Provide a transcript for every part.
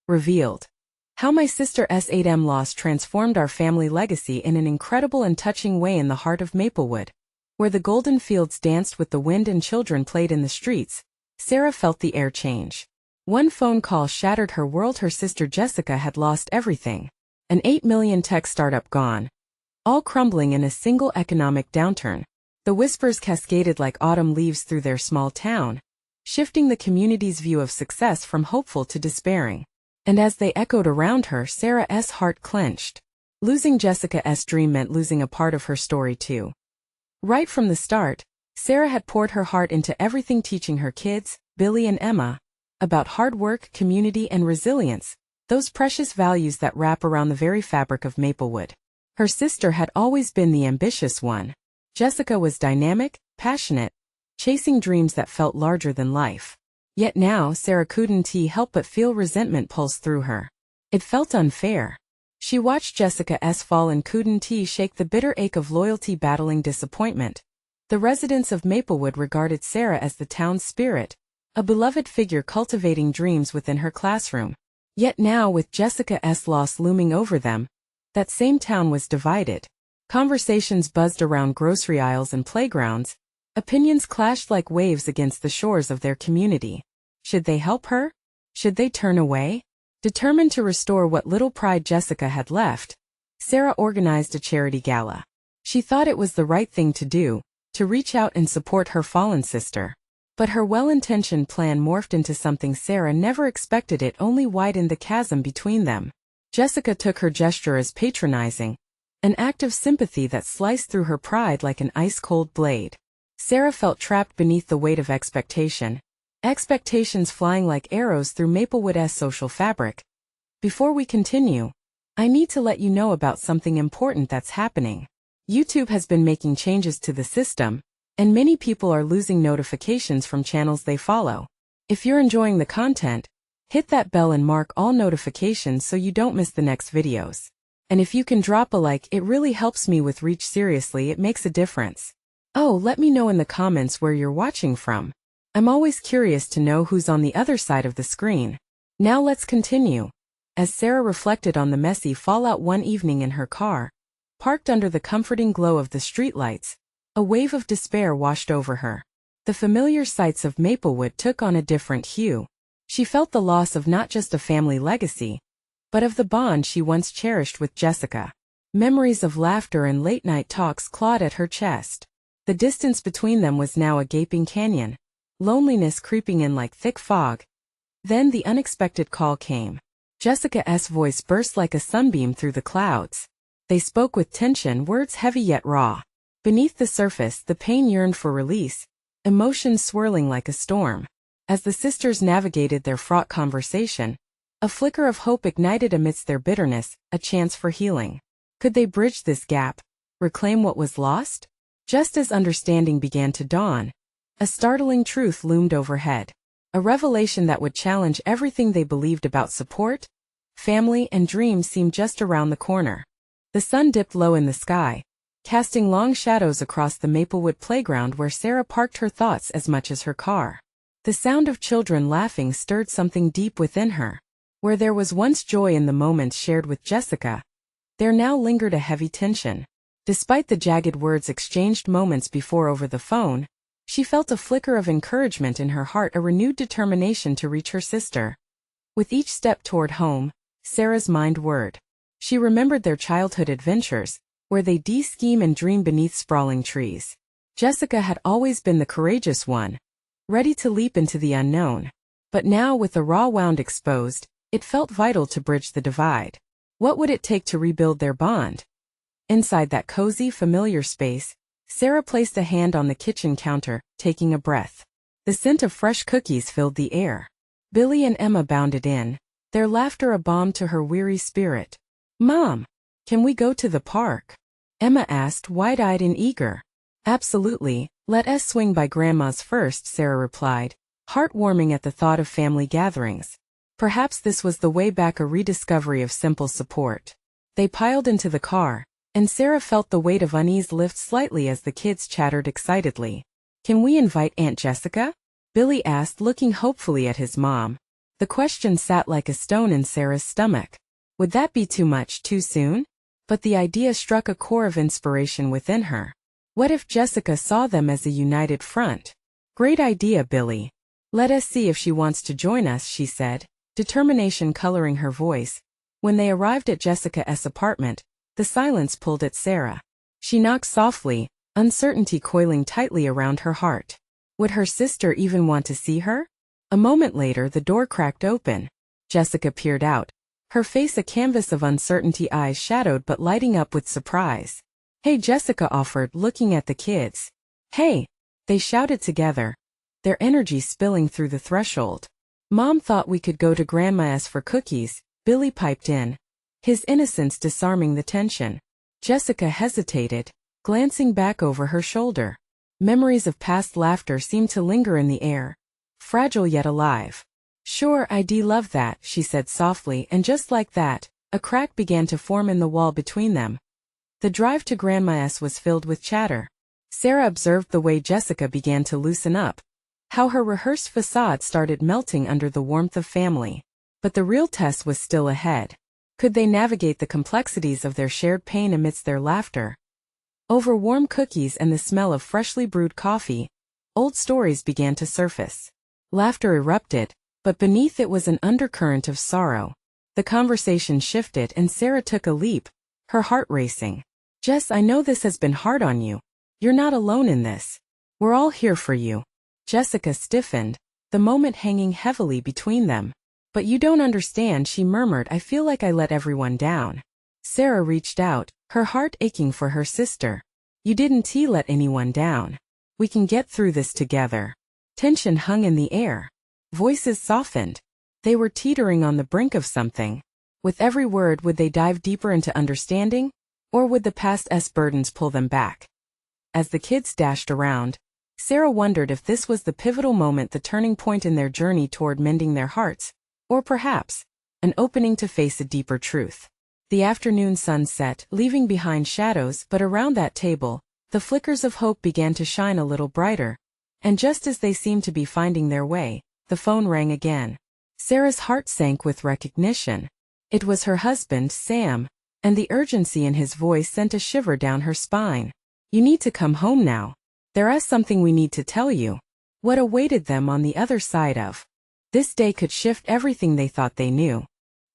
revealed. How my sister's 8M loss transformed our family legacy in an incredible and touching way in the heart of Maplewood, where the golden fields danced with the wind and children played in the streets. Sarah felt the air change. One phone call shattered her world. Her sister Jessica had lost everything. An $8 million tech startup gone, all crumbling in a single economic downturn. The whispers cascaded like autumn leaves through their small town, shifting the community's view of success from hopeful to despairing. And as they echoed around her, Sarah's heart clenched. Losing Jessica's dream meant losing a part of her story too. Right from the start, Sarah had poured her heart into everything, teaching her kids, Billy and Emma, about hard work, community, and resilience, those precious values that wrap around the very fabric of Maplewood. Her sister had always been the ambitious one. Jessica was dynamic, passionate, chasing dreams that felt larger than life. Yet now Sarah couldn't help but feel resentment pulse through her. It felt unfair. She watched Jessica's fall and couldn't shake the bitter ache of loyalty battling disappointment. The residents of Maplewood regarded Sarah as the town's spirit, a beloved figure cultivating dreams within her classroom. Yet now, with Jessica's loss looming over them, that same town was divided. Conversations buzzed around grocery aisles and playgrounds. Opinions clashed like waves against the shores of their community. Should they help her? Should they turn away? Determined to restore what little pride Jessica had left, Sarah organized a charity gala. She thought it was the right thing to do, to reach out and support her fallen sister. But her well-intentioned plan morphed into something Sarah never expected. It only widened the chasm between them. Jessica took her gesture as patronizing, an act of sympathy that sliced through her pride like an ice-cold blade. Sarah felt trapped beneath the weight of expectation. Expectations flying like arrows through Maplewood's social fabric. Before we continue, I need to let you know about something important that's happening. YouTube has been making changes to the system, and many people are losing notifications from channels they follow. If you're enjoying the content, hit that bell and mark all notifications so you don't miss the next videos. And if you can drop a like, it really helps me with reach. Seriously, it makes a difference. Oh, let me know in the comments where you're watching from. I'm always curious to know who's on the other side of the screen. Now let's continue. As Sarah reflected on the messy fallout one evening in her car, parked under the comforting glow of the streetlights, a wave of despair washed over her. The familiar sights of Maplewood took on a different hue. She felt the loss of not just a family legacy, but of the bond she once cherished with Jessica. Memories of laughter and late-night talks clawed at her chest. The distance between them was now a gaping canyon, loneliness creeping in like thick fog. Then the unexpected call came. Jessica's voice burst like a sunbeam through the clouds. They spoke with tension, words heavy yet raw. Beneath the surface, the pain yearned for release, emotions swirling like a storm. As the sisters navigated their fraught conversation, a flicker of hope ignited amidst their bitterness, a chance for healing. Could they bridge this gap, reclaim what was lost? Just as understanding began to dawn, a startling truth loomed overhead. A revelation that would challenge everything they believed about support, family, and dreams seemed just around the corner. The sun dipped low in the sky, casting long shadows across the Maplewood playground where Sarah parked her thoughts as much as her car. The sound of children laughing stirred something deep within her. Where there was once joy in the moments shared with Jessica, there now lingered a heavy tension. Despite the jagged words exchanged moments before over the phone, she felt a flicker of encouragement in her heart, a renewed determination to reach her sister. With each step toward home, Sarah's mind whirred. She remembered their childhood adventures, where they scheme and dream beneath sprawling trees. Jessica had always been the courageous one, ready to leap into the unknown. But now, with the raw wound exposed, it felt vital to bridge the divide. What would it take to rebuild their bond? Inside that cozy, familiar space, Sarah placed a hand on the kitchen counter, taking a breath. The scent of fresh cookies filled the air. Billy and Emma bounded in, their laughter a balm to her weary spirit. "Mom, can we go to the park?" Emma asked, wide-eyed and eager. "Absolutely, let us swing by Grandma's first," Sarah replied, heartwarming at the thought of family gatherings. Perhaps this was the way back, a rediscovery of simple support. They piled into the car, and Sarah felt the weight of unease lift slightly as the kids chattered excitedly. "Can we invite Aunt Jessica?" Billy asked, looking hopefully at his mom. The question sat like a stone in Sarah's stomach. Would that be too much too soon? But the idea struck a core of inspiration within her. What if Jessica saw them as a united front? Great idea, Billy. Let us see if she wants to join us, she said, determination coloring her voice. When they arrived at Jessica's apartment, the silence pulled at Sarah. She knocked softly, uncertainty coiling tightly around her heart. Would her sister even want to see her? A moment later, the door cracked open. Jessica peered out, her face a canvas of uncertainty, eyes shadowed but lighting up with surprise. Hey, Jessica offered, looking at the kids. Hey, they shouted together, their energy spilling through the threshold. Mom thought we could go to Grandma's for cookies, Billy piped in, his innocence disarming the tension. Jessica hesitated, glancing back over her shoulder. Memories of past laughter seemed to linger in the air, fragile yet alive. Sure, I'd love that, she said softly, and just like that, a crack began to form in the wall between them. The drive to Grandma's was filled with chatter. Sarah observed the way Jessica began to loosen up, how her rehearsed facade started melting under the warmth of family. But the real test was still ahead. Could they navigate the complexities of their shared pain amidst their laughter? Over warm cookies and the smell of freshly brewed coffee, old stories began to surface. Laughter erupted, but beneath it was an undercurrent of sorrow. The conversation shifted and Sarah took a leap, her heart racing. Jess, I know this has been hard on you. You're not alone in this. We're all here for you. Jessica stiffened, the moment hanging heavily between them. But you don't understand, she murmured. I feel like I let everyone down. Sarah reached out, her heart aching for her sister. You didn't let anyone down. We can get through this together. Tension hung in the air. Voices softened. They were teetering on the brink of something. With every word, would they dive deeper into understanding? Or would the past's burdens pull them back? As the kids dashed around, Sarah wondered if this was the pivotal moment, the turning point in their journey toward mending their hearts, or perhaps, an opening to face a deeper truth. The afternoon sun set, leaving behind shadows, but around that table, the flickers of hope began to shine a little brighter. And just as they seemed to be finding their way, the phone rang again. Sarah's heart sank with recognition. It was her husband, Sam, and the urgency in his voice sent a shiver down her spine. You need to come home now. There is something we need to tell you. What awaited them on the other side of this day could shift everything they thought they knew.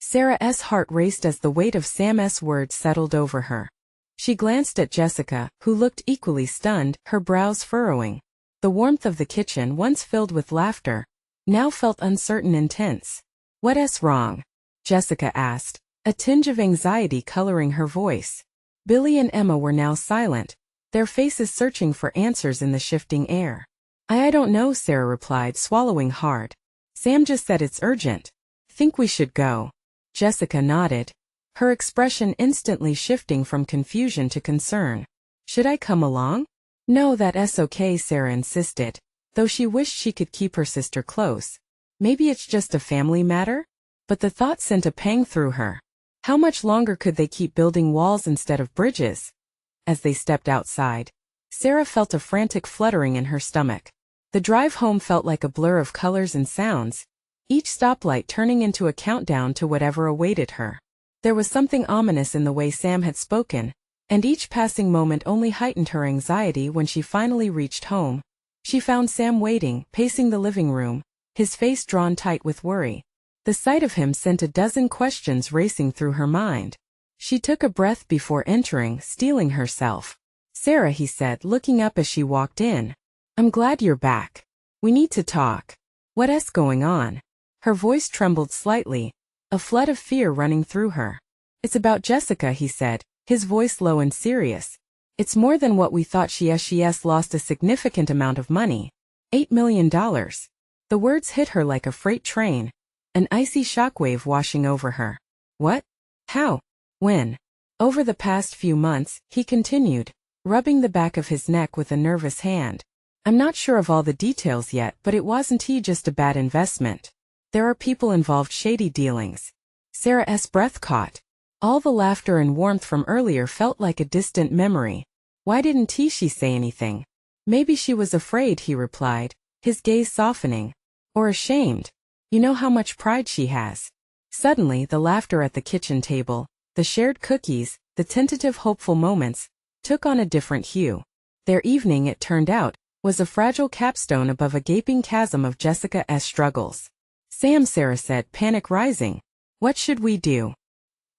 Sarah's heart raced as the weight of Sam's words settled over her. She glanced at Jessica, who looked equally stunned, her brows furrowing. The warmth of the kitchen, once filled with laughter, now felt uncertain and tense. What's wrong? Jessica asked, a tinge of anxiety coloring her voice. Billy and Emma were now silent, their faces searching for answers in the shifting air. I don't know, Sarah replied, swallowing hard. Sam just said it's urgent. Think we should go? Jessica nodded, her expression instantly shifting from confusion to concern. Should I come along? No, that's okay, Sarah insisted, though she wished she could keep her sister close. Maybe it's just a family matter? But the thought sent a pang through her. How much longer could they keep building walls instead of bridges? As they stepped outside, Sarah felt a frantic fluttering in her stomach. The drive home felt like a blur of colors and sounds, each stoplight turning into a countdown to whatever awaited her. There was something ominous in the way Sam had spoken, and each passing moment only heightened her anxiety. When she finally reached home, she found Sam waiting, pacing the living room, his face drawn tight with worry. The sight of him sent a dozen questions racing through her mind. She took a breath before entering, steeling herself. Sarah, he said, looking up as she walked in. I'm glad you're back. We need to talk. What's going on? Her voice trembled slightly, a flood of fear running through her. It's about Jessica, he said, his voice low and serious. It's more than what we thought. She's lost a significant amount of money. $8 million. The words hit her like a freight train, an icy shockwave washing over her. What? How? When? Over the past few months, he continued, rubbing the back of his neck with a nervous hand. I'm not sure of all the details yet, but it wasn't just a bad investment. There are people involved, shady dealings. Sarah's breath caught. All the laughter and warmth from earlier felt like a distant memory. Why didn't she say anything? Maybe she was afraid, he replied, his gaze softening. Or ashamed. You know how much pride she has." Suddenly, the laughter at the kitchen table, the shared cookies, the tentative hopeful moments, took on a different hue. Their evening, it turned out, was a fragile capstone above a gaping chasm of Jessica's struggles. "Sam," Sarah said, panic rising. "What should we do?"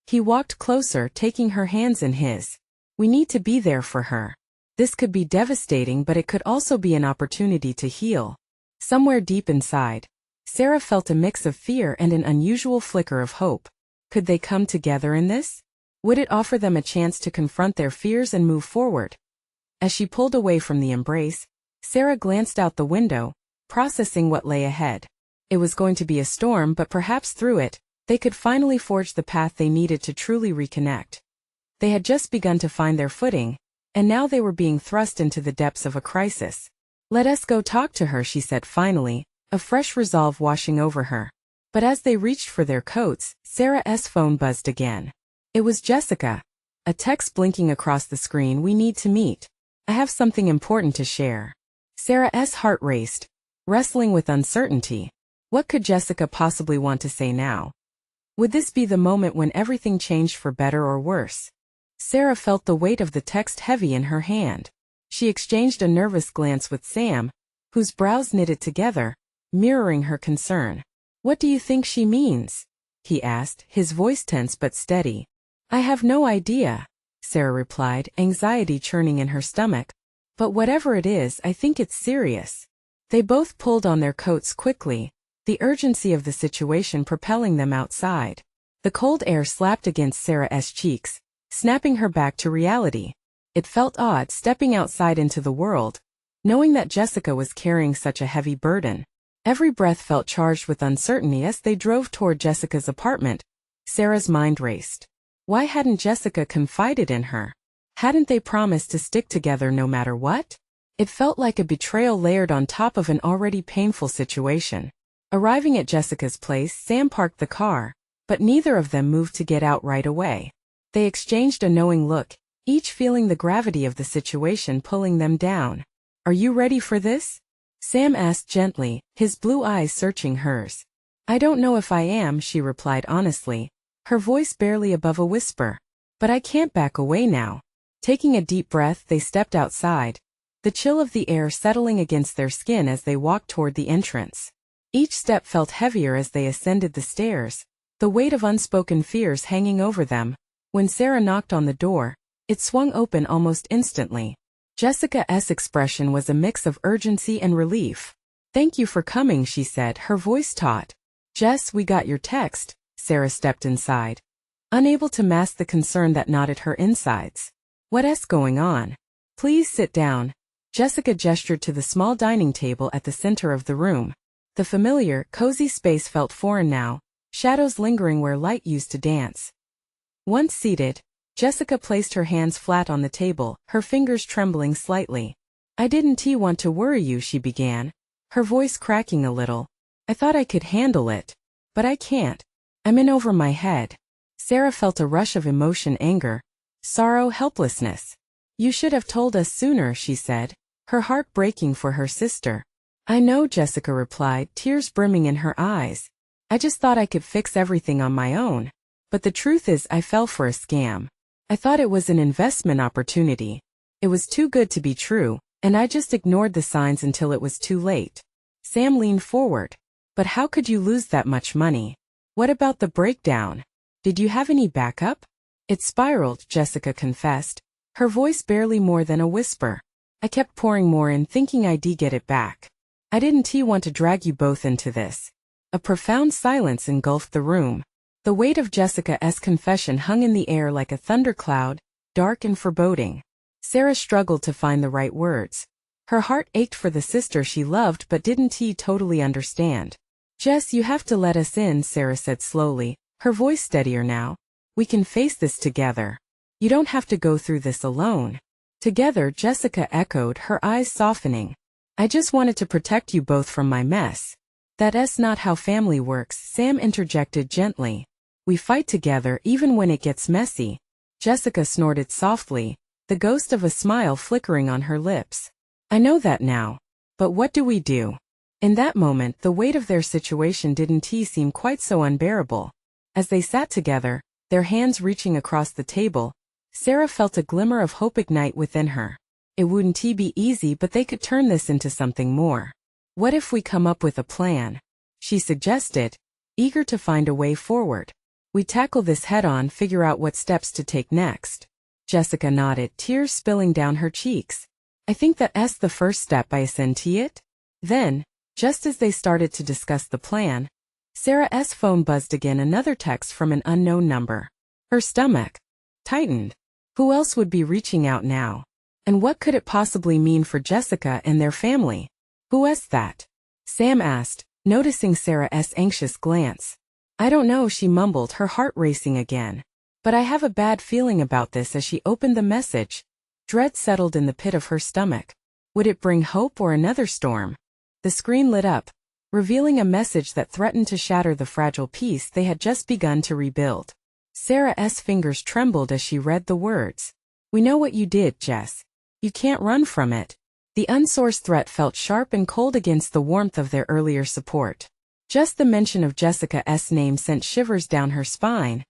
He walked closer, taking her hands in his. "We need to be there for her. This could be devastating, but it could also be an opportunity to heal." Somewhere deep inside, Sarah felt a mix of fear and an unusual flicker of hope. Could they come together in this? Would it offer them a chance to confront their fears and move forward? As she pulled away from the embrace, Sarah glanced out the window, processing what lay ahead. It was going to be a storm, but perhaps through it, they could finally forge the path they needed to truly reconnect. They had just begun to find their footing, and now they were being thrust into the depths of a crisis. "Let us go talk to her," she said finally, a fresh resolve washing over her. But as they reached for their coats, Sarah's phone buzzed again. It was Jessica. A text blinking across the screen. "We need to meet. I have something important to share." Sarah's heart raced, wrestling with uncertainty. What could Jessica possibly want to say now? Would this be the moment when everything changed for better or worse? Sarah felt the weight of the text heavy in her hand. She exchanged a nervous glance with Sam, whose brows knitted together, mirroring her concern. "What do you think she means?" he asked, his voice tense but steady. "I have no idea," Sarah replied, anxiety churning in her stomach. "But whatever it is, I think it's serious." They both pulled on their coats quickly, the urgency of the situation propelling them outside. The cold air slapped against Sarah's cheeks, snapping her back to reality. It felt odd stepping outside into the world, knowing that Jessica was carrying such a heavy burden. Every breath felt charged with uncertainty as they drove toward Jessica's apartment. Sarah's mind raced. Why hadn't Jessica confided in her? Hadn't they promised to stick together no matter what? It felt like a betrayal layered on top of an already painful situation. Arriving at Jessica's place, Sam parked the car, but neither of them moved to get out right away. They exchanged a knowing look, each feeling the gravity of the situation pulling them down. "Are you ready for this?" Sam asked gently, his blue eyes searching hers. "I don't know if I am," she replied honestly, her voice barely above a whisper. "But I can't back away now." Taking a deep breath, they stepped outside, the chill of the air settling against their skin as they walked toward the entrance. Each step felt heavier as they ascended the stairs, the weight of unspoken fears hanging over them. When Sarah knocked on the door, it swung open almost instantly. Jessica's expression was a mix of urgency and relief. "Thank you for coming," she said, her voice taut. "Jess, we got your text." Sarah stepped inside, unable to mask the concern that knotted her insides. "What's going on?" "Please sit down." Jessica gestured to the small dining table at the center of the room. The familiar, cozy space felt foreign now, shadows lingering where light used to dance. Once seated, Jessica placed her hands flat on the table, her fingers trembling slightly. "I didn't want to worry you," she began, her voice cracking a little. "I thought I could handle it. But I can't. I'm in over my head." Sarah felt a rush of emotion, anger, sorrow, helplessness. "You should have told us sooner," she said, her heart breaking for her sister. "I know," Jessica replied, tears brimming in her eyes. "I just thought I could fix everything on my own. But the truth is I fell for a scam. I thought it was an investment opportunity. It was too good to be true, and I just ignored the signs until it was too late." Sam leaned forward. "But how could you lose that much money? What about the breakdown? Did you have any backup?" "It spiraled," Jessica confessed, her voice barely more than a whisper. "I kept pouring more in thinking I'd get it back. I didn't want to drag you both into this." A profound silence engulfed the room. The weight of Jessica's confession hung in the air like a thundercloud, dark and foreboding. Sarah struggled to find the right words. Her heart ached for the sister she loved but didn't totally understand. "Jess, you have to let us in," Sarah said slowly, her voice steadier now. "We can face this together. You don't have to go through this alone." "Together," Jessica echoed, her eyes softening. "I just wanted to protect you both from my mess." "That's not how family works," Sam interjected gently. "We fight together even when it gets messy." Jessica snorted softly, the ghost of a smile flickering on her lips. "I know that now. But what do we do?" In that moment, the weight of their situation didn't seem quite so unbearable. As they sat together, their hands reaching across the table, Sarah felt a glimmer of hope ignite within her. It wouldn't be easy, but they could turn this into something more. What if we come up with a plan? She suggested, eager to find a way forward. We tackle this head-on, figure out what steps to take next. Jessica nodded, tears spilling down her cheeks. I think that's the first step, I assent it. Then, just as they started to discuss the plan, Sarah's phone buzzed again, another text from an unknown number. Her stomach tightened. Who else would be reaching out now? And what could it possibly mean for Jessica and their family? Who is that? Sam asked, noticing Sarah's anxious glance. I don't know, she mumbled, her heart racing again. But I have a bad feeling about this. As she opened the message, dread settled in the pit of her stomach. Would it bring hope or another storm? The screen lit up, revealing a message that threatened to shatter the fragile peace they had just begun to rebuild. Sarah's fingers trembled as she read the words. We know what you did, Jess. You can't run from it. The unsourced threat felt sharp and cold against the warmth of their earlier support. Just the mention of Jessica's name sent shivers down her spine,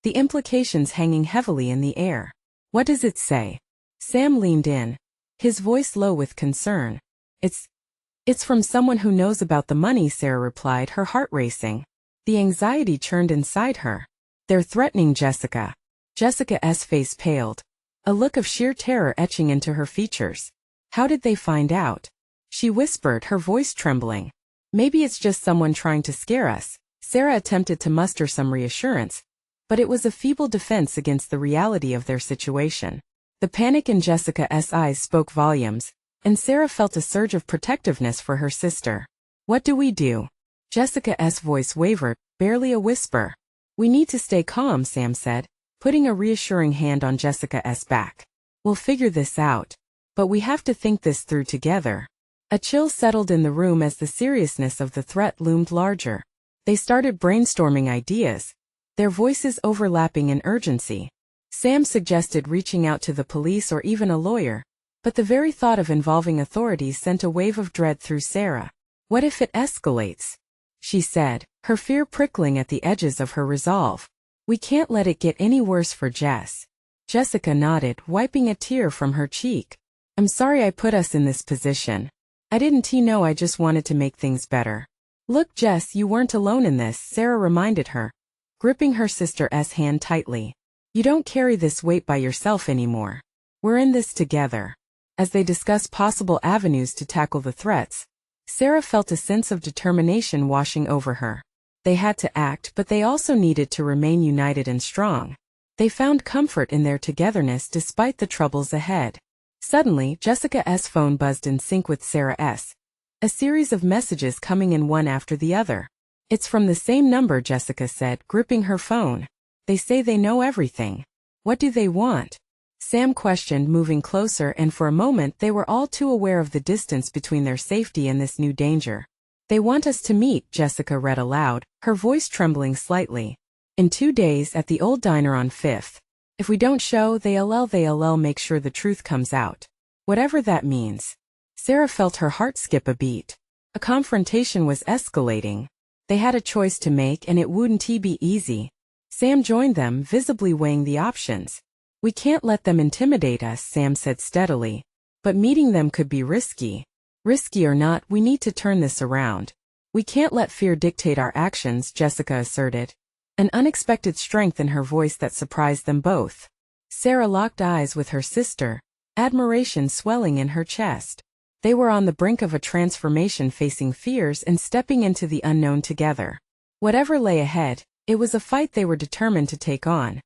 the implications hanging heavily in the air. What does it say? Sam leaned in, his voice low with concern. It's from someone who knows about the money, Sarah replied, her heart racing. The anxiety churned inside her. They're threatening Jessica. Jessica's face paled, a look of sheer terror etching into her features. How did they find out? She whispered, her voice trembling. Maybe it's just someone trying to scare us. Sarah attempted to muster some reassurance, but it was a feeble defense against the reality of their situation. The panic in Jessica's eyes spoke volumes, and Sarah felt a surge of protectiveness for her sister. What do we do? Jessica's voice wavered, barely a whisper. We need to stay calm, Sam said, putting a reassuring hand on Jessica's back. We'll figure this out. But we have to think this through together. A chill settled in the room as the seriousness of the threat loomed larger. They started brainstorming ideas, their voices overlapping in urgency. Sam suggested reaching out to the police or even a lawyer, but the very thought of involving authorities sent a wave of dread through Sarah. What if it escalates? She said, her fear prickling at the edges of her resolve. We can't let it get any worse for Jess. Jessica nodded, wiping a tear from her cheek. I'm sorry I put us in this position. I didn't know, I just wanted to make things better. Look, Jess, you weren't alone in this, Sarah reminded her, gripping her sister's hand tightly. You don't carry this weight by yourself anymore. We're in this together. As they discussed possible avenues to tackle the threats, Sarah felt a sense of determination washing over her. They had to act, but they also needed to remain united and strong. They found comfort in their togetherness despite the troubles ahead. Suddenly, Jessica's phone buzzed in sync with Sarah's. A series of messages coming in one after the other. It's from the same number, Jessica said, gripping her phone. They say they know everything. What do they want? Sam questioned, moving closer, and for a moment they were all too aware of the distance between their safety and this new danger. They want us to meet, Jessica read aloud, her voice trembling slightly. In 2 days at the old diner on 5th. If we don't show, they'll make sure the truth comes out. Whatever that means. Sarah felt her heart skip a beat. A confrontation was escalating. They had a choice to make, and it wouldn't be easy. Sam joined them, visibly weighing the options. We can't let them intimidate us, Sam said steadily. But meeting them could be risky. Risky or not, we need to turn this around. We can't let fear dictate our actions, Jessica asserted. An unexpected strength in her voice that surprised them both. Sarah locked eyes with her sister, admiration swelling in her chest. They were on the brink of a transformation, facing fears and stepping into the unknown together. Whatever lay ahead, it was a fight they were determined to take on.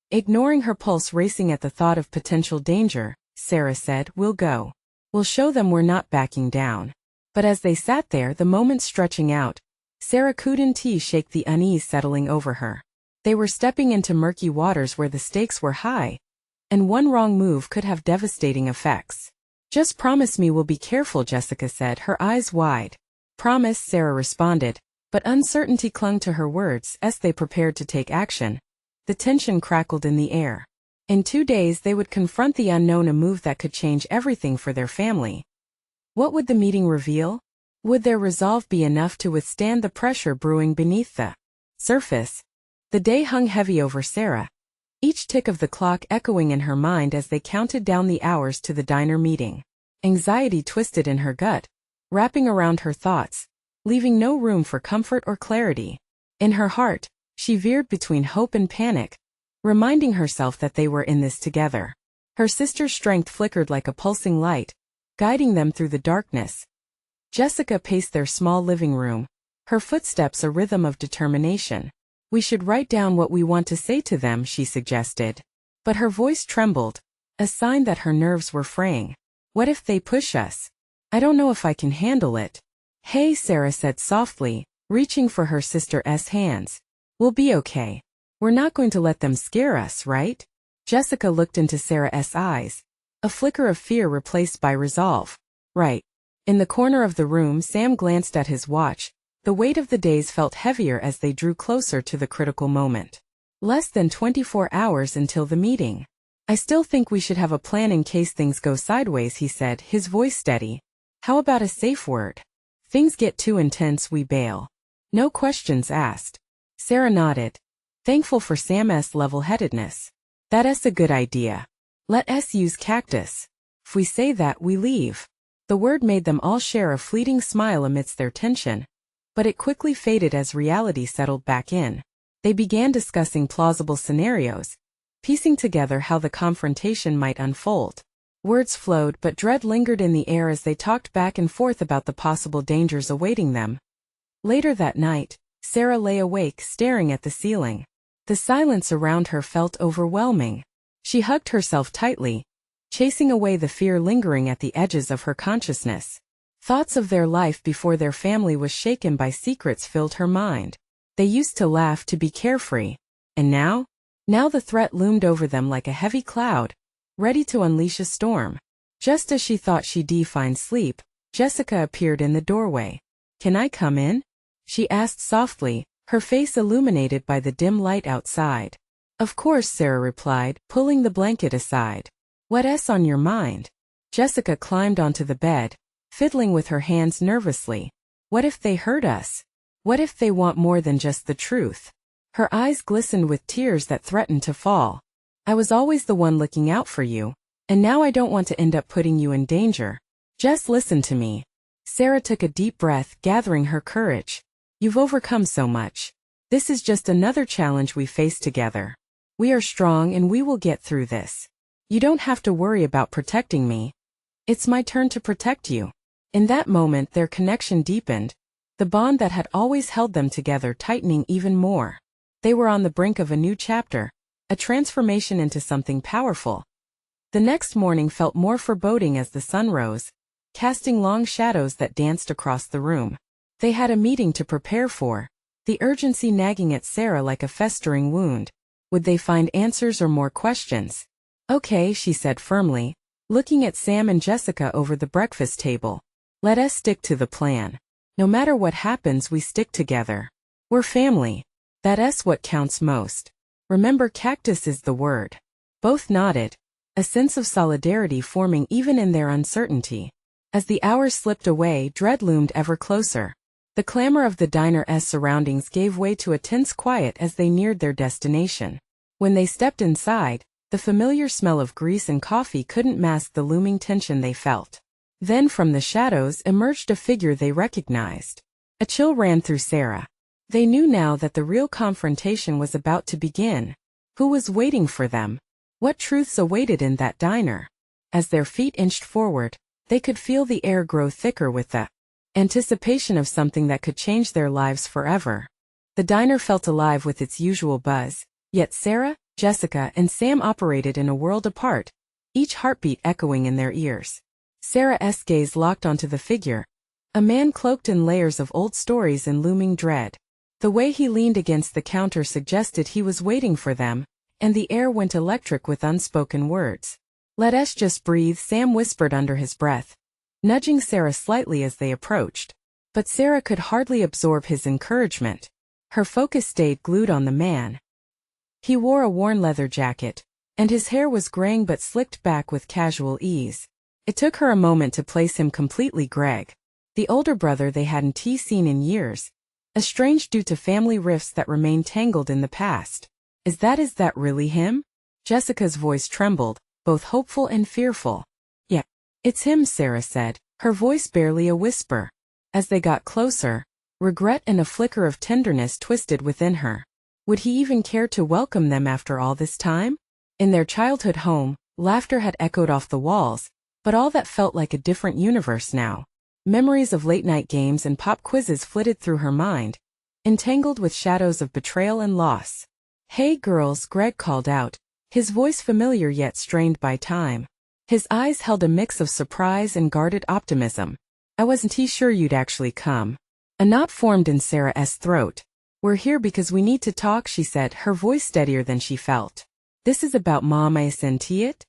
Ignoring her pulse racing at the thought of potential danger, Sarah said, We'll go. We'll show them we're not backing down. But as they sat there, the moments stretching out, Sarah couldn't shake the unease settling over her. They were stepping into murky waters where the stakes were high, and one wrong move could have devastating effects. Just promise me we'll be careful, Jessica said, her eyes wide. Promise, Sarah responded, but uncertainty clung to her words as they prepared to take action. The tension crackled in the air. In 2 days they would confront the unknown, a move that could change everything for their family. What would the meeting reveal? Would their resolve be enough to withstand the pressure brewing beneath the surface? The day hung heavy over Sarah, each tick of the clock echoing in her mind as they counted down the hours to the diner meeting. Anxiety twisted in her gut, wrapping around her thoughts, leaving no room for comfort or clarity. In her heart, she veered between hope and panic, reminding herself that they were in this together. Her sister's strength flickered like a pulsing light, guiding them through the darkness. Jessica paced their small living room, her footsteps a rhythm of determination. "We should write down what we want to say to them," she suggested. But her voice trembled, a sign that her nerves were fraying. "What if they push us? I don't know if I can handle it." "Hey," Sarah said softly, reaching for her sister's hands. "We'll be okay. We're not going to let them scare us, right?" Jessica looked into Sarah's eyes, a flicker of fear replaced by resolve. "Right." In the corner of the room, Sam glanced at his watch. The weight of the days felt heavier as they drew closer to the critical moment. Less than 24 hours until the meeting. "I still think we should have a plan in case things go sideways," he said, his voice steady. "How about a safe word? Things get too intense, we bail. No questions asked." Sarah nodded, thankful for Sam's level-headedness. "That's a good idea. Let us use cactus. If we say that, we leave." The word made them all share a fleeting smile amidst their tension, but it quickly faded as reality settled back in. They began discussing plausible scenarios, piecing together how the confrontation might unfold. Words flowed, but dread lingered in the air as they talked back and forth about the possible dangers awaiting them. Later that night, Sarah lay awake staring at the ceiling. The silence around her felt overwhelming. She hugged herself tightly, chasing away the fear lingering at the edges of her consciousness. Thoughts of their life before their family was shaken by secrets filled her mind. They used to laugh, to be carefree. And now? Now the threat loomed over them like a heavy cloud, ready to unleash a storm. Just as she thought she'd find sleep, Jessica appeared in the doorway. "Can I come in?" she asked softly, her face illuminated by the dim light outside. "Of course," Sarah replied, pulling the blanket aside. "What's on your mind?" Jessica climbed onto the bed, fiddling with her hands nervously. "What if they hurt us? What if they want more than just the truth?" Her eyes glistened with tears that threatened to fall. "I was always the one looking out for you, and now I don't want to end up putting you in danger. Just listen to me." Sarah took a deep breath, gathering her courage. "You've overcome so much. This is just another challenge we face together. We are strong and we will get through this. You don't have to worry about protecting me. It's my turn to protect you." In that moment, their connection deepened, the bond that had always held them together tightening even more. They were on the brink of a new chapter, a transformation into something powerful. The next morning felt more foreboding as the sun rose, casting long shadows that danced across the room. They had a meeting to prepare for, the urgency nagging at Sarah like a festering wound. Would they find answers or more questions? "Okay," she said firmly, looking at Sam and Jessica over the breakfast table. "Let us stick to the plan. No matter what happens, we stick together. We're family. That's what counts most. Remember, cactus is the word." Both nodded, a sense of solidarity forming even in their uncertainty. As the hours slipped away, dread loomed ever closer. The clamor of the diner's surroundings gave way to a tense quiet as they neared their destination. When they stepped inside, the familiar smell of grease and coffee couldn't mask the looming tension they felt. Then from the shadows emerged a figure they recognized. A chill ran through Sarah. They knew now that the real confrontation was about to begin. Who was waiting for them? What truths awaited in that diner? As their feet inched forward, they could feel the air grow thicker with the anticipation of something that could change their lives forever. The diner felt alive with its usual buzz, yet Sarah, Jessica, and Sam operated in a world apart, each heartbeat echoing in their ears. Sarah's gaze locked onto the figure, a man cloaked in layers of old stories and looming dread. The way he leaned against the counter suggested he was waiting for them, and the air went electric with unspoken words. "Let us just breathe," Sam whispered under his breath, nudging Sarah slightly as they approached. But Sarah could hardly absorb his encouragement. Her focus stayed glued on the man. He wore a worn leather jacket, and his hair was graying but slicked back with casual ease. It took her a moment to place him completely. Greg. The older brother they hadn't seen in years. Estranged due to family rifts that remained tangled in the past. Is that really him? Jessica's voice trembled, both hopeful and fearful. Yeah, it's him, Sarah said, her voice barely a whisper. As they got closer, regret and a flicker of tenderness twisted within her. Would he even care to welcome them after all this time? In their childhood home, laughter had echoed off the walls, but all that felt like a different universe now. Memories of late-night games and pop quizzes flitted through her mind, entangled with shadows of betrayal and loss. "Hey girls," Greg called out, his voice familiar yet strained by time. His eyes held a mix of surprise and guarded optimism. "I wasn't sure you'd actually come." A knot formed in Sarah's throat. "We're here because we need to talk," she said, her voice steadier than she felt. "This is about Mom, isn't it?"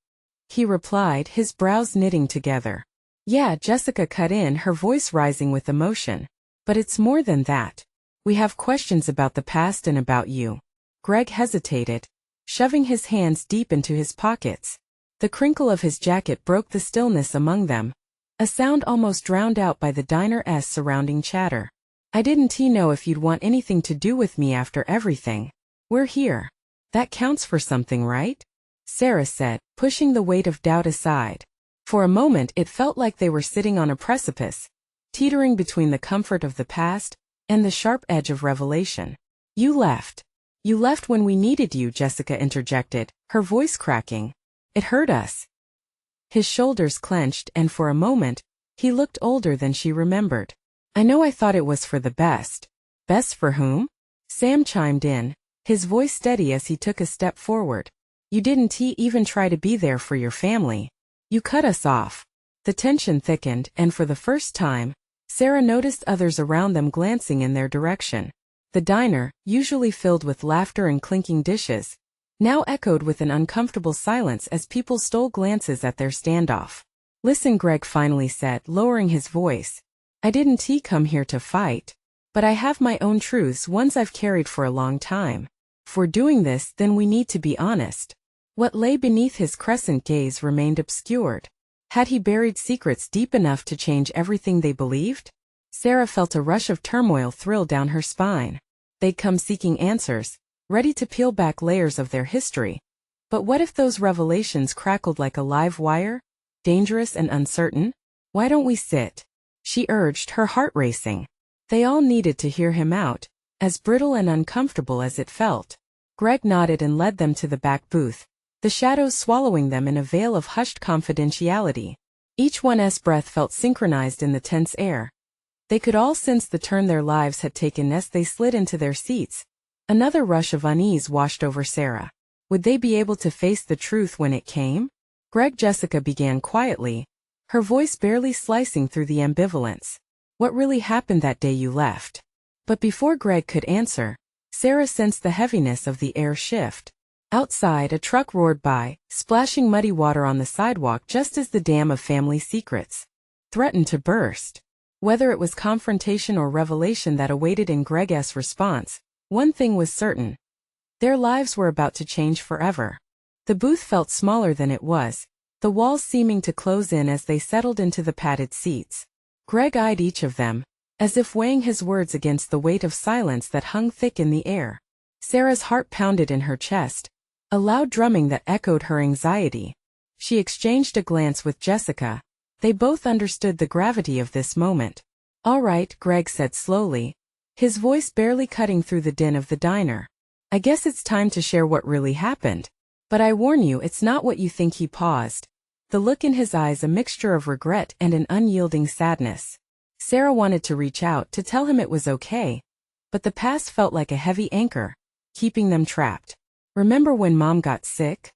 He replied, his brows knitting together. "Yeah," Jessica cut in, her voice rising with emotion. "But it's more than that. We have questions about the past and about you." Greg hesitated, shoving his hands deep into his pockets. The crinkle of his jacket broke the stillness among them, a sound almost drowned out by the diner's surrounding chatter. "I didn't know if you'd want anything to do with me after everything. We're here. That counts for something, right?" Sarah said, pushing the weight of doubt aside. For a moment it felt like they were sitting on a precipice, teetering between the comfort of the past and the sharp edge of revelation. "You left. You left when we needed you," Jessica interjected, her voice cracking. "It hurt us." His shoulders clenched, and for a moment, he looked older than she remembered. "I know I thought it was for the best." "Best for whom?" Sam chimed in, his voice steady as he took a step forward. "You didn't even try to be there for your family. You cut us off." The tension thickened, and for the first time, Sarah noticed others around them glancing in their direction. The diner, usually filled with laughter and clinking dishes, now echoed with an uncomfortable silence as people stole glances at their standoff. "Listen," Greg finally said, lowering his voice. "I didn't come here to fight. But I have my own truths, ones I've carried for a long time. If we're doing this, then we need to be honest." What lay beneath his crescent gaze remained obscured. Had he buried secrets deep enough to change everything they believed? Sarah felt a rush of turmoil thrill down her spine. They'd come seeking answers, ready to peel back layers of their history. But what if those revelations crackled like a live wire? Dangerous and uncertain? "Why don't we sit?" she urged, her heart racing. They all needed to hear him out, as brittle and uncomfortable as it felt. Greg nodded and led them to the back booth, the shadows swallowing them in a veil of hushed confidentiality. Each one's breath felt synchronized in the tense air. They could all sense the turn their lives had taken as they slid into their seats. Another rush of unease washed over Sarah. Would they be able to face the truth when it came? "Greg," Jessica began quietly, her voice barely slicing through the ambivalence. "What really happened that day you left?" But before Greg could answer, Sarah sensed the heaviness of the air shift. Outside, a truck roared by, splashing muddy water on the sidewalk just as the dam of family secrets threatened to burst. Whether it was confrontation or revelation that awaited in Greg's response, one thing was certain. Their lives were about to change forever. The booth felt smaller than it was, the walls seeming to close in as they settled into the padded seats. Greg eyed each of them, as if weighing his words against the weight of silence that hung thick in the air. Sarah's heart pounded in her chest, a loud drumming that echoed her anxiety. She exchanged a glance with Jessica. They both understood the gravity of this moment. "All right," Greg said slowly, his voice barely cutting through the din of the diner. "I guess it's time to share what really happened. But I warn you, it's not what you think." He paused, the look in his eyes a mixture of regret and an unyielding sadness. Sarah wanted to reach out to tell him it was okay, but the past felt like a heavy anchor, keeping them trapped. "Remember when Mom got sick?"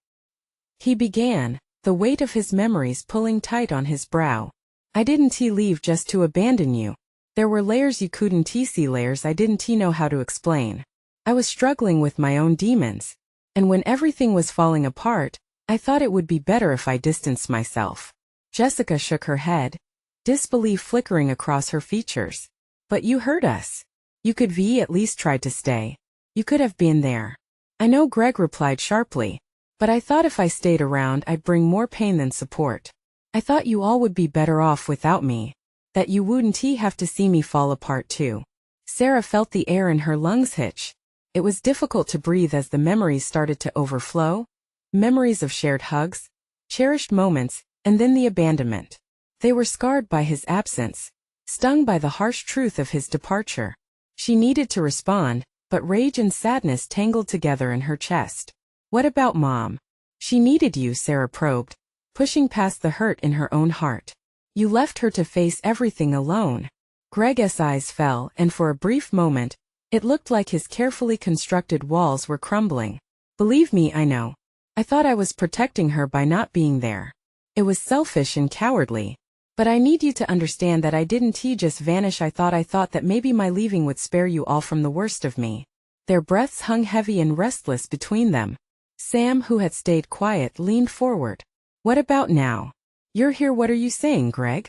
he began, the weight of his memories pulling tight on his brow. "I didn't leave just to abandon you. There were layers you couldn't see, layers I didn't know how to explain. I was struggling with my own demons. And when everything was falling apart, I thought it would be better if I distanced myself." Jessica shook her head, disbelief flickering across her features. "But you hurt us. You could at least tried to stay. You could have been there." "I know," Greg replied sharply, "but I thought if I stayed around I'd bring more pain than support. I thought you all would be better off without me." That you wouldn't have to see me fall apart too. Sarah felt the air in her lungs hitch. It was difficult to breathe as the memories started to overflow. Memories of shared hugs, cherished moments, and then the abandonment. They were scarred by his absence, stung by the harsh truth of his departure. She needed to respond, but rage and sadness tangled together in her chest. What about Mom? She needed you, Sarah probed, pushing past the hurt in her own heart. You left her to face everything alone. Greg's eyes fell, and for a brief moment, it looked like his carefully constructed walls were crumbling. Believe me, I know. I thought I was protecting her by not being there. It was selfish and cowardly. But I need you to understand that I didn't just vanish. I thought that maybe my leaving would spare you all from the worst of me. Their breaths hung heavy and restless between them. Sam, who had stayed quiet, leaned forward. What about now? You're here, what are you saying, Greg?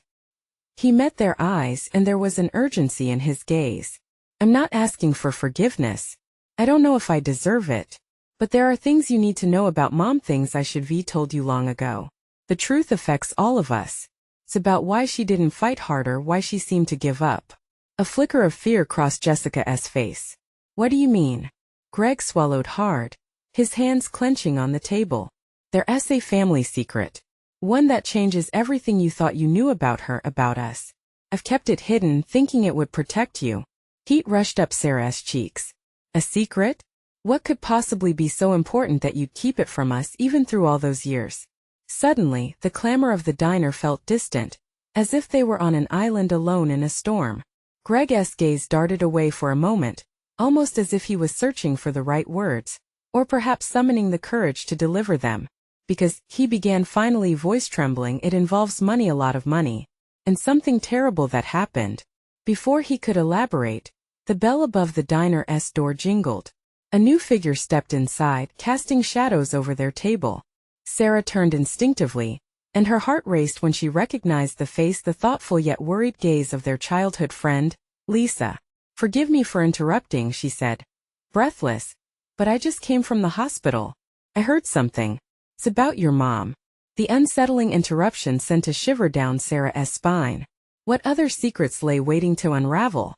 He met their eyes, and there was an urgency in his gaze. I'm not asking for forgiveness. I don't know if I deserve it. But there are things you need to know about Mom, things I should have told you long ago. The truth affects all of us. It's about why she didn't fight harder, why she seemed to give up. A flicker of fear crossed Jessica's face. What do you mean? Greg swallowed hard, his hands clenching on the table. There's a family secret. One that changes everything you thought you knew about her, about us. I've kept it hidden, thinking it would protect you. Heat rushed up Sarah's cheeks. A secret? What could possibly be so important that you'd keep it from us even through all those years? Suddenly, the clamor of the diner felt distant, as if they were on an island alone in a storm. Greg's gaze darted away for a moment, almost as if he was searching for the right words, or perhaps summoning the courage to deliver them. Because, he began finally, voice trembling, it involves money, a lot of money. And something terrible that happened. Before he could elaborate, the bell above the diner's door jingled. A new figure stepped inside, casting shadows over their table. Sarah turned instinctively, and her heart raced when she recognized the face, the thoughtful yet worried gaze of their childhood friend, Lisa. Forgive me for interrupting, she said, breathless, but I just came from the hospital. I heard something. It's about your mom. The unsettling interruption sent a shiver down Sarah's spine. What other secrets lay waiting to unravel?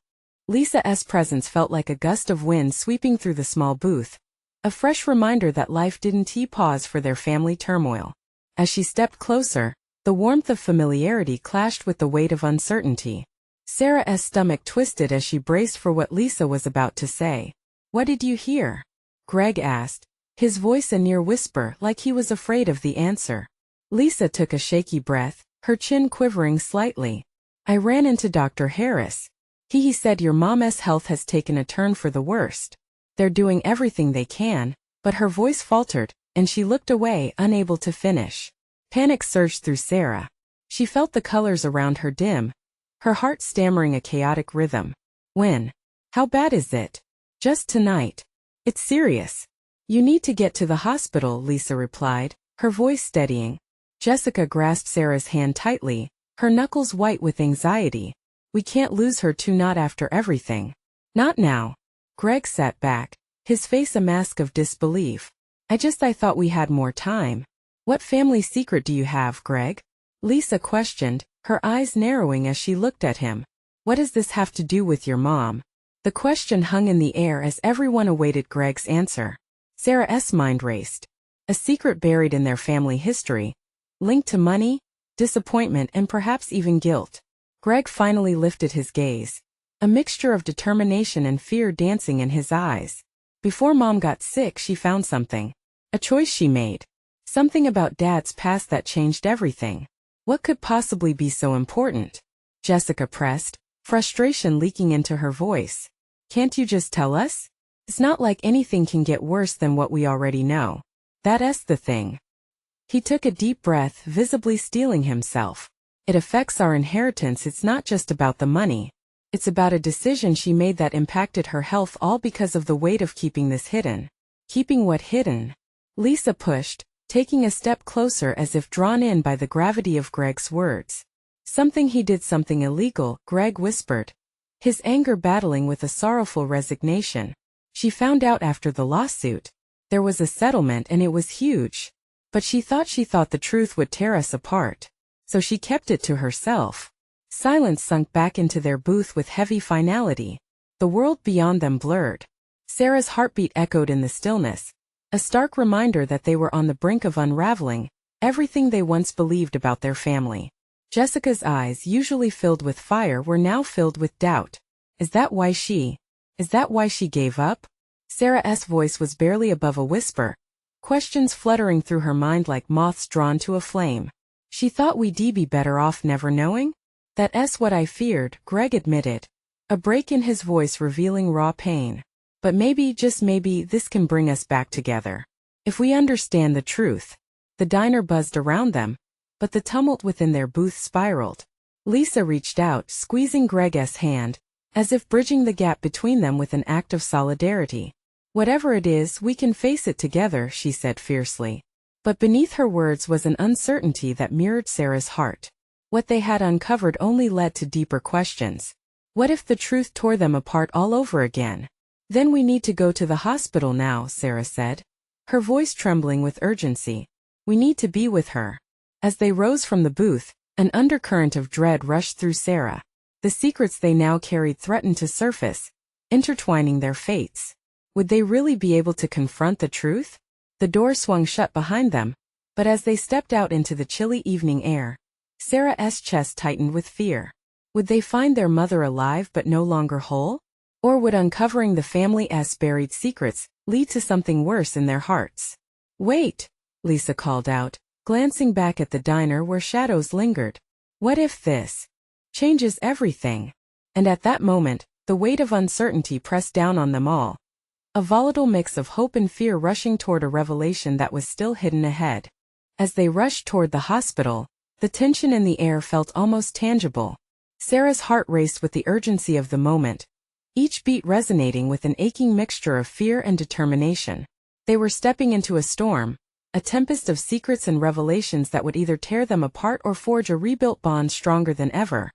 Lisa's presence felt like a gust of wind sweeping through the small booth, a fresh reminder that life didn't pause for their family turmoil. As she stepped closer, the warmth of familiarity clashed with the weight of uncertainty. Sarah's stomach twisted as she braced for what Lisa was about to say. What did you hear? Greg asked, his voice a near whisper, like he was afraid of the answer. Lisa took a shaky breath, her chin quivering slightly. I ran into Dr. Harris. He said your mom's health has taken a turn for the worst. They're doing everything they can, but her voice faltered, and she looked away, unable to finish. Panic surged through Sarah. She felt the colors around her dim, her heart stammering a chaotic rhythm. When? How bad is it? Just tonight. It's serious. You need to get to the hospital, Lisa replied, her voice steadying. Jessica grasped Sarah's hand tightly, her knuckles white with anxiety. We can't lose her too, not after everything. Not now. Greg sat back, his face a mask of disbelief. I thought we had more time. What family secret do you have, Greg? Lisa questioned, her eyes narrowing as she looked at him. What does this have to do with your mom? The question hung in the air as everyone awaited Greg's answer. Sarah's mind raced. A secret buried in their family history, linked to money, disappointment, and perhaps even guilt. Greg finally lifted his gaze, a mixture of determination and fear dancing in his eyes. Before Mom got sick, she found something. A choice she made. Something about Dad's past that changed everything. What could possibly be so important? Jessica pressed, frustration leaking into her voice. Can't you just tell us? It's not like anything can get worse than what we already know. That's the thing. He took a deep breath, visibly steeling himself. It affects our inheritance. It's not just about the money. It's about a decision she made that impacted her health, all because of the weight of keeping this hidden. Keeping what hidden? Lisa pushed, taking a step closer as if drawn in by the gravity of Greg's words. Something he did, something illegal, Greg whispered, his anger battling with a sorrowful resignation. She found out after the lawsuit. There was a settlement and it was huge. But she thought the truth would tear us apart. So she kept it to herself. Silence sunk back into their booth with heavy finality. The world beyond them blurred. Sarah's heartbeat echoed in the stillness, a stark reminder that they were on the brink of unraveling everything they once believed about their family. Jessica's eyes, usually filled with fire, were now filled with doubt. Is that why she gave up? Sarah's voice was barely above a whisper, questions fluttering through her mind like moths drawn to a flame. She thought we'd be better off never knowing? That's what I feared, Greg admitted, a break in his voice revealing raw pain. But maybe, just maybe, this can bring us back together. If we understand the truth. The diner buzzed around them, but the tumult within their booth spiraled. Lisa reached out, squeezing Greg's hand, as if bridging the gap between them with an act of solidarity. Whatever it is, we can face it together, she said fiercely. But beneath her words was an uncertainty that mirrored Sarah's heart. What they had uncovered only led to deeper questions. What if the truth tore them apart all over again? Then we need to go to the hospital now, Sarah said, her voice trembling with urgency. We need to be with her. As they rose from the booth, an undercurrent of dread rushed through Sarah. The secrets they now carried threatened to surface, intertwining their fates. Would they really be able to confront the truth? The door swung shut behind them, but as they stepped out into the chilly evening air, Sarah's chest tightened with fear. Would they find their mother alive but no longer whole? Or would uncovering the family's buried secrets lead to something worse in their hearts? Wait, Lisa called out, glancing back at the diner where shadows lingered. What if this changes everything? And at that moment, the weight of uncertainty pressed down on them all. A volatile mix of hope and fear rushing toward a revelation that was still hidden ahead. As they rushed toward the hospital, the tension in the air felt almost tangible. Sarah's heart raced with the urgency of the moment, each beat resonating with an aching mixture of fear and determination. They were stepping into a storm, a tempest of secrets and revelations that would either tear them apart or forge a rebuilt bond stronger than ever.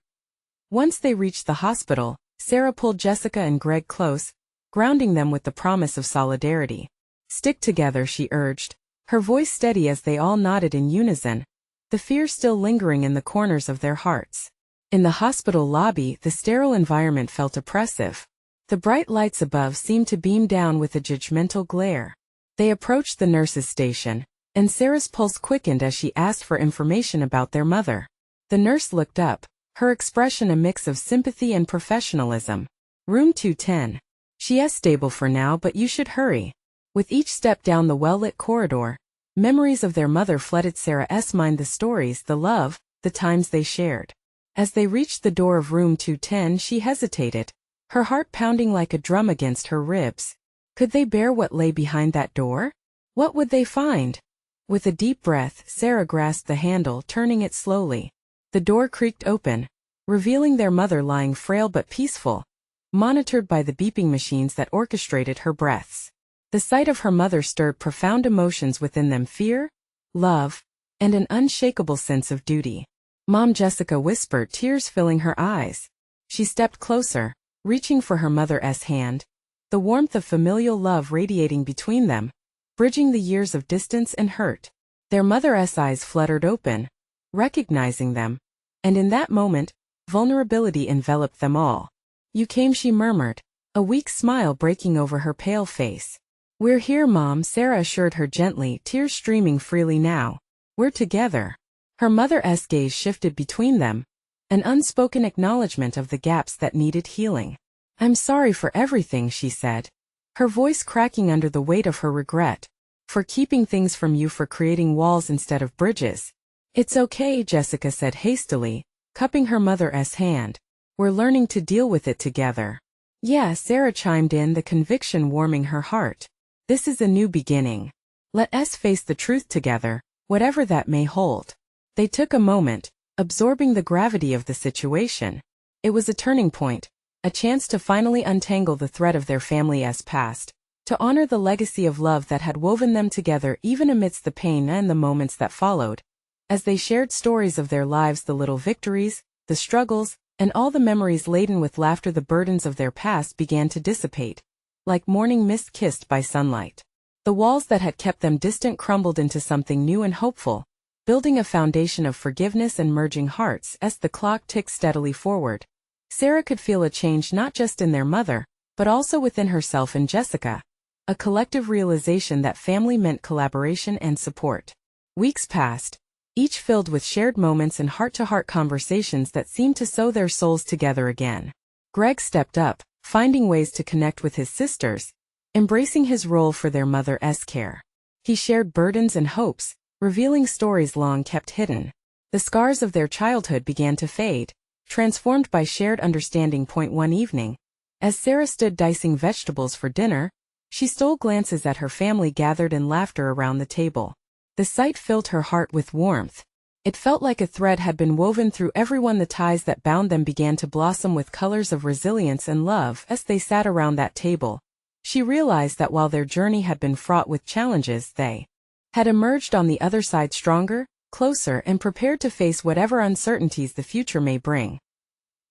Once they reached the hospital, Sarah pulled Jessica and Greg close, grounding them with the promise of solidarity. Stick together, she urged, her voice steady as they all nodded in unison, the fear still lingering in the corners of their hearts. In the hospital lobby, the sterile environment felt oppressive. The bright lights above seemed to beam down with a judgmental glare. They approached the nurse's station, and Sarah's pulse quickened as she asked for information about their mother. The nurse looked up, her expression a mix of sympathy and professionalism. Room 210. She's stable for now, but you should hurry. With each step down the well-lit corridor, memories of their mother flooded Sarah's mind, the stories, the love, the times they shared. As they reached the door of room 210, she hesitated, her heart pounding like a drum against her ribs. Could they bear what lay behind that door? What would they find? With a deep breath, Sarah grasped the handle, turning it slowly. The door creaked open, revealing their mother lying frail but peaceful, monitored by the beeping machines that orchestrated her breaths. The sight of her mother stirred profound emotions within them: fear, love, and an unshakable sense of duty. Mom, Jessica whispered, tears filling her eyes. She stepped closer, reaching for her mother's hand, the warmth of familial love radiating between them, bridging the years of distance and hurt. Their mother's eyes fluttered open, recognizing them, and in that moment, vulnerability enveloped them all. You came, she murmured, a weak smile breaking over her pale face. We're here, Mom, Sarah assured her gently, tears streaming freely now. We're together. Her mother's gaze shifted between them, an unspoken acknowledgement of the gaps that needed healing. I'm sorry for everything, she said, her voice cracking under the weight of her regret, for keeping things from you, for creating walls instead of bridges. It's okay, Jessica said hastily, cupping her mother's hand. We're learning to deal with it together. Yeah, Sarah chimed in, the conviction warming her heart. This is a new beginning. Let us face the truth together, whatever that may hold. They took a moment, absorbing the gravity of the situation. It was a turning point, a chance to finally untangle the thread of their family's past, to honor the legacy of love that had woven them together even amidst the pain and the moments that followed. As they shared stories of their lives, the little victories, the struggles, and all the memories laden with laughter, the burdens of their past began to dissipate, like morning mist kissed by sunlight. The walls that had kept them distant crumbled into something new and hopeful, building a foundation of forgiveness and merging hearts. As the clock ticked steadily forward, Sarah could feel a change not just in their mother, but also within herself and Jessica, a collective realization that family meant collaboration and support. Weeks passed, each filled with shared moments and heart-to-heart conversations that seemed to sew their souls together again. Greg stepped up, finding ways to connect with his sisters, embracing his role for their mother's care. He shared burdens and hopes, revealing stories long kept hidden. The scars of their childhood began to fade, transformed by shared understanding. One evening, as Sarah stood dicing vegetables for dinner, she stole glances at her family gathered in laughter around the table. The sight filled her heart with warmth. It felt like a thread had been woven through everyone. The ties that bound them began to blossom with colors of resilience and love. As they sat around that table, she realized that while their journey had been fraught with challenges, they had emerged on the other side stronger, closer, and prepared to face whatever uncertainties the future may bring.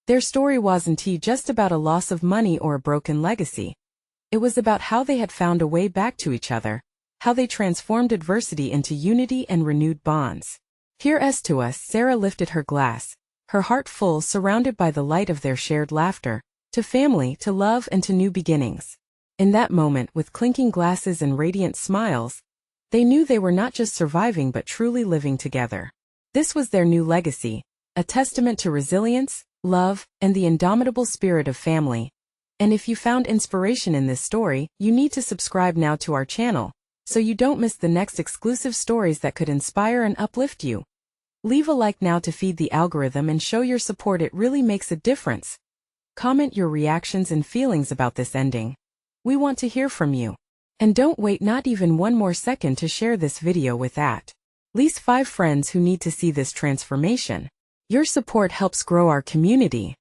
Their story wasn't just about a loss of money or a broken legacy. It was about how they had found a way back to each other, how they transformed adversity into unity and renewed bonds. Here's to us. Sarah lifted her glass, her heart full, surrounded by the light of their shared laughter, to family, to love, and to new beginnings. In that moment, with clinking glasses and radiant smiles, they knew they were not just surviving but truly living together. This was their new legacy, a testament to resilience, love, and the indomitable spirit of family. And if you found inspiration in this story, you need to subscribe now to our channel, so you don't miss the next exclusive stories that could inspire and uplift you. Leave a like now to feed the algorithm and show your support. It really makes a difference. Comment your reactions and feelings about this ending. We want to hear from you. And don't wait not even one more second to share this video with at least 5 friends who need to see this transformation. Your support helps grow our community.